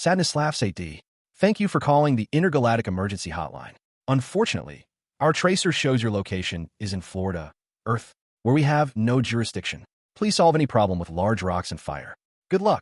Sadness laughs AD. Thank you for calling the Intergalactic Emergency Hotline. Unfortunately, our tracer shows your location is in Florida, Earth, where we have no jurisdiction. Please solve any problem with large rocks and fire. Good luck.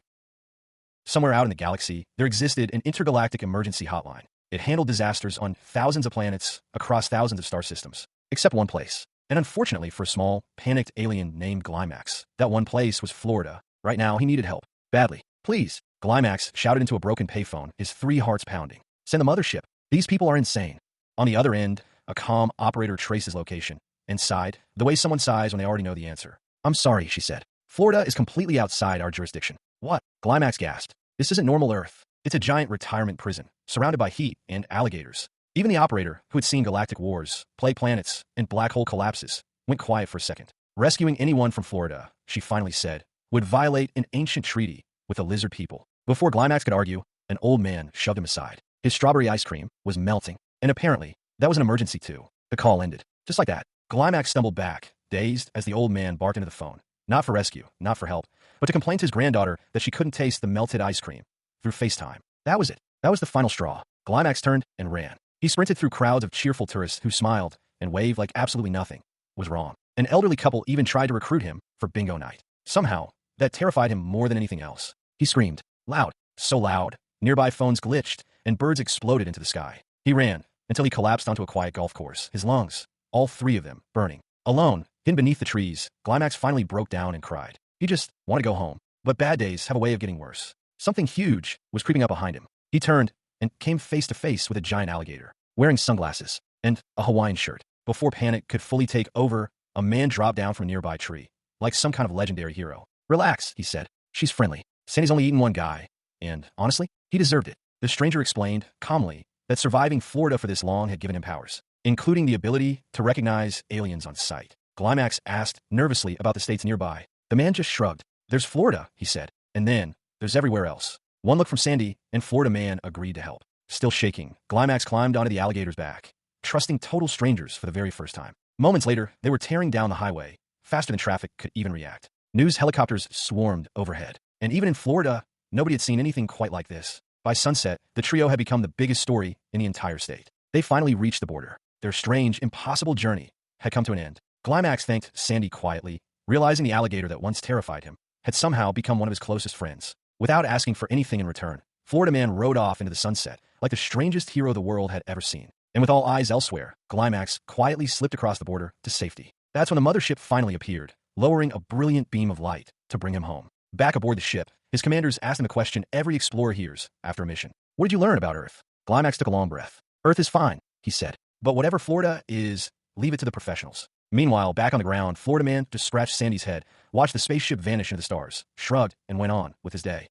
Somewhere out in the galaxy, there existed an intergalactic emergency hotline. It handled disasters on thousands of planets across thousands of star systems, except one place. And unfortunately for a small, panicked alien named Glymax, that one place was Florida. Right now, he needed help. Badly. Please. Glymax shouted into a broken payphone, his 3 hearts pounding. Send the mothership. These people are insane. On the other end, a calm operator traces location and sighed, the way someone sighs when they already know the answer. I'm sorry, she said. Florida is completely outside our jurisdiction. What? Glymax gasped. This isn't normal Earth. It's a giant retirement prison, surrounded by heat and alligators. Even the operator, who had seen galactic wars, plague planets, and black hole collapses, went quiet for a second. Rescuing anyone from Florida, she finally said, would violate an ancient treaty with the lizard people. Before Glymax could argue, an old man shoved him aside. His strawberry ice cream was melting, and apparently, that was an emergency too. The call ended. Just like that, Glymax stumbled back, dazed as the old man barked into the phone. Not for rescue, not for help, but to complain to his granddaughter that she couldn't taste the melted ice cream through FaceTime. That was it. That was the final straw. Glymax turned and ran. He sprinted through crowds of cheerful tourists who smiled and waved like absolutely nothing was wrong. An elderly couple even tried to recruit him for bingo night. Somehow, that terrified him more than anything else. He screamed. Loud. So loud. Nearby phones glitched, and birds exploded into the sky. He ran until he collapsed onto a quiet golf course, his lungs, all 3 of them, burning. Alone, hidden beneath the trees, Glymax finally broke down and cried. He just wanted to go home. But bad days have a way of getting worse. Something huge was creeping up behind him. He turned and came face to face with a giant alligator, wearing sunglasses and a Hawaiian shirt. Before panic could fully take over, a man dropped down from a nearby tree, like some kind of legendary hero. Relax, he said. She's friendly. Sandy's only eaten one guy, and honestly, he deserved it. The stranger explained, calmly, that surviving Florida for this long had given him powers, including the ability to recognize aliens on sight. Glymax asked nervously about the states nearby. The man just shrugged. There's Florida, he said, and then there's everywhere else. One look from Sandy, and Florida man agreed to help. Still shaking, Glymax climbed onto the alligator's back, trusting total strangers for the very first time. Moments later, they were tearing down the highway, faster than traffic could even react. News helicopters swarmed overhead, and even in Florida, nobody had seen anything quite like this. By sunset, the trio had become the biggest story in the entire state. They finally reached the border. Their strange, impossible journey had come to an end. Glymax thanked Sandy quietly, realizing the alligator that once terrified him had somehow become one of his closest friends. Without asking for anything in return, Florida man rode off into the sunset like the strangest hero the world had ever seen. And with all eyes elsewhere, Glymax quietly slipped across the border to safety. That's when the mothership finally appeared, lowering a brilliant beam of light to bring him home. Back aboard the ship, his commanders asked him a question every explorer hears after a mission. What did you learn about Earth? Glymax took a long breath. Earth is fine, he said. But whatever Florida is, leave it to the professionals. Meanwhile, back on the ground, Florida man just scratched Sandy's head, watched the spaceship vanish into the stars, shrugged, and went on with his day.